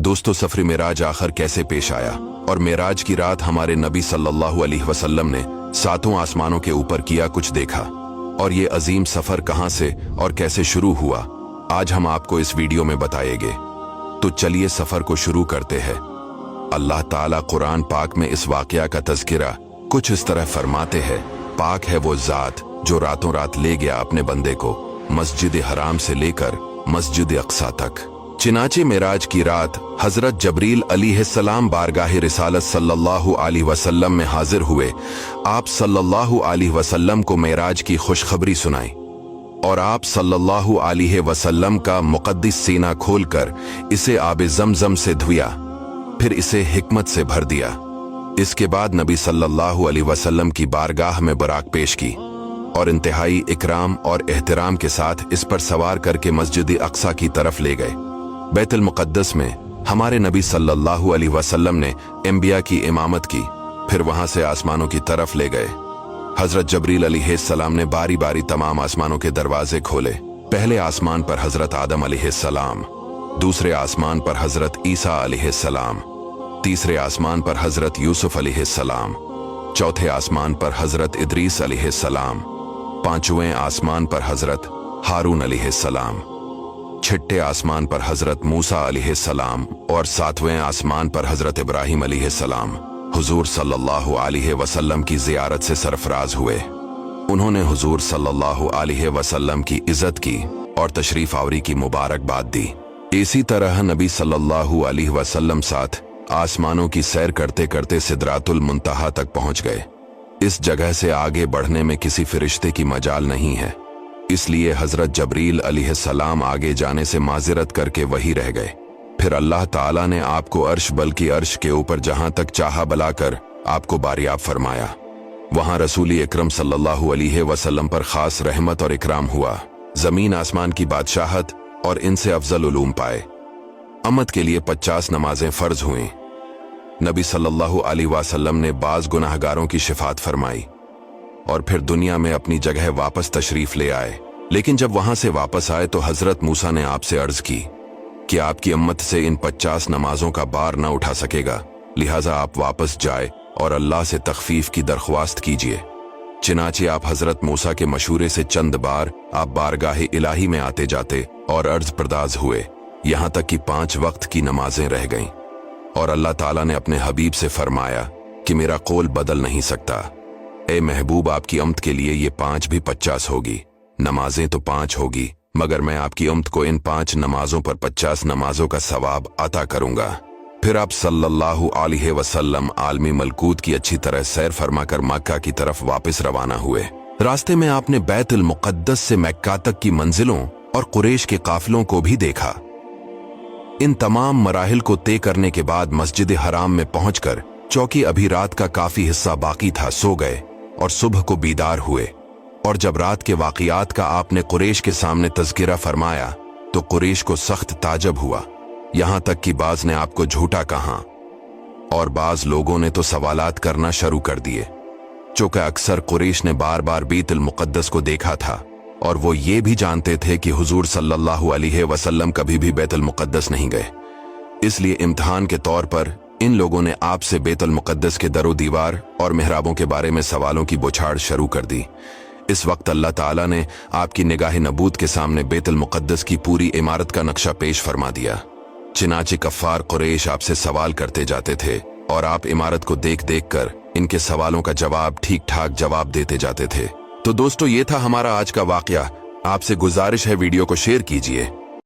दोस्तों, सफर मेराज आखिर कैसे पेश आया और मेराज की रात हमारे नबी सल्लल्लाहु अलैहि वसल्लम ने सातों आसमानों के ऊपर किया कुछ देखा, और ये अजीम सफर कहां से और कैसे शुरू हुआ, आज हम आपको इस वीडियो में बताएंगे। तो चलिए सफर को शुरू करते हैं। अल्लाह ताला कुरान पाक में इस वाकया का तज़किरा कुछ इस तरह फरमाते हैं, पाक है वो जात जो रातों रात ले गया अपने बंदे को मस्जिद हराम से लेकर मस्जिद अक्सा तक। चिनाचे मेराज की रात हजरत जबरील अलैहिस्सलाम बारगाह रिसालत सल्लल्लाहु अलैहि वसल्लम में हाजिर हुए। आप सल्लल्लाहु अलैहि वसल्लम को मेराज की खुशखबरी सुनाई और आप सल्लल्लाहु अलैहि वसल्लम का मुक़द्दस सीना खोलकर इसे आब ज़मज़म से धुया, फिर इसे हिकमत से भर दिया। इसके बाद नबी सल्लल्लाहु अलैहि वसल्लम की बारगाह में बुराक पेश की और इंतहाई इकराम और एहतराम के साथ इस पर सवार करके मस्जिद अक्सा की तरफ ले गए। बैतुल मुक़द्दस में हमारे नबी सल्लल्लाहु अलैहि वसल्लम ने अंबिया की इमामत की, फिर वहां से आसमानों की तरफ ले गए। हजरत जबरील अलैहिस्सलाम ने बारी बारी तमाम आसमानों के दरवाजे खोले। पहले आसमान पर हजरत आदम अलैहिस्सलाम, दूसरे आसमान पर हजरत ईसा अलैहिस्सलाम, तीसरे आसमान पर हजरत यूसुफ अलैहिस्सलाम, चौथे आसमान पर हजरत इदरीस अलैहिस्सलाम, पांचवें आसमान पर हजरत हारून अलैहिस्सलाम, छठे आसमान पर हजरत मूसा अलैहिस्सलाम और सातवें आसमान पर हजरत इब्राहिम अलैहिस्सलाम हुजूर सल्लल्लाहु अलैहि वसल्लम की जियारत से सरफराज हुए। उन्होंने हुजूर सल्लल्लाहु अलैहि वसल्लम की इज्जत की और तशरीफ आवरी की मुबारकबाद दी। इसी तरह नबी सल्लल्लाहु अलैहि वसल्लम साथ आसमानों की सैर करते करते सिदरातुल मुंतहा तक पहुंच गए। इस जगह से आगे बढ़ने में किसी फरिश्ते की मजाल नहीं है, इसलिए हजरत जबरील अलैहिस्सलाम आगे जाने से माजिरत करके वही रह गए। फिर अल्लाह ताला ने आपको अर्श बल्कि अर्श के ऊपर जहां तक चाहा बुलाकर आपको बारियाब फरमाया। वहां रसूल अकरम सल्लल्लाहु अलैहि वसल्लम पर खास रहमत और इकराम हुआ। जमीन आसमान की बादशाहत और इनसे अफजल उलूम पाए। अम्मत के लिए 50 नमाजें फर्ज हुई। नबी सल्लल्लाहु अलैहि वसल्लम ने बाज गुनाहगारों की शिफात फरमाई और फिर दुनिया में अपनी जगह वापस तशरीफ ले आए। लेकिन जब वहां से वापस आए तो हजरत मूसा ने आपसे अर्ज की कि आपकी उम्मत से इन 50 नमाजों का बार न उठा सकेगा, लिहाजा आप वापस जाए और अल्लाह से तखफीफ की दरख्वास्त कीजिए। चिनाचे आप हजरत मूसा के मशूरे से चंद बार आप बारगाह इलाही में आते जाते और अर्ज परदाज हुए, यहां तक कि 5 वक्त की नमाजें रह गईं और अल्लाह ताला ने अपने हबीब से फरमाया कि मेरा कौल बदल नहीं सकता। ए महबूब, आपकी उम्मत के लिए ये 5 भी 50 होगी। नमाजें तो 5 होगी, मगर मैं आपकी उम्मत को इन 5 नमाजों पर 50 नमाजों का सवाब अता करूंगा। फिर आप सल्लल्लाहु अलैहि वसल्लम आलमी मलकूत की अच्छी तरह सैर फरमाकर मक्का की तरफ वापस रवाना हुए। रास्ते में आपने बैतुल मुक़द्दस से मक्का तक की मंजिलों और कुरैश के काफिलों को भी देखा। इन तमाम मराहिल को तय करने के बाद मस्जिद हराम में पहुंचकर चौकी अभी रात का काफी हिस्सा बाकी था, सो गए और सुबह को बीदार हुए। और जब रात के वाक़ियात का आपने कुरैश के सामने तज़किरा फरमाया तो कुरैश को सख्त ताजब हुआ, यहां तक कि बाज ने आपको झूठा कहा और बाज लोगों ने तो सवालात करना शुरू कर दिए। चूंकि अक्सर कुरैश ने बार बार बैतुल मुक़द्दस को देखा था और वो ये भी जानते थे कि हुजूर सल्लल्लाहु अलैहि वसल्लम कभी भी बैतुल मुक़द्दस नहीं गए, इसलिए इम्तिहान के तौर पर इन लोगों ने आपसे बैतुल मुक़द्दस के दरो दीवार और मेहराबों के बारे में सवालों की बौछार शुरू कर दी। इस वक्त अल्लाह ताला ने आपकी निगाह नबूत के सामने बैतुल मुक़द्दस की पूरी इमारत का नक्शा पेश फरमा दिया। चिनाचे कफ़ार कुरैश आपसे सवाल करते जाते थे और आप इमारत को देख देख कर इनके सवालों का जवाब ठीक ठाक जवाब देते जाते थे। तो दोस्तों, ये था हमारा आज का वाकया। आपसे गुजारिश है वीडियो को शेयर कीजिए।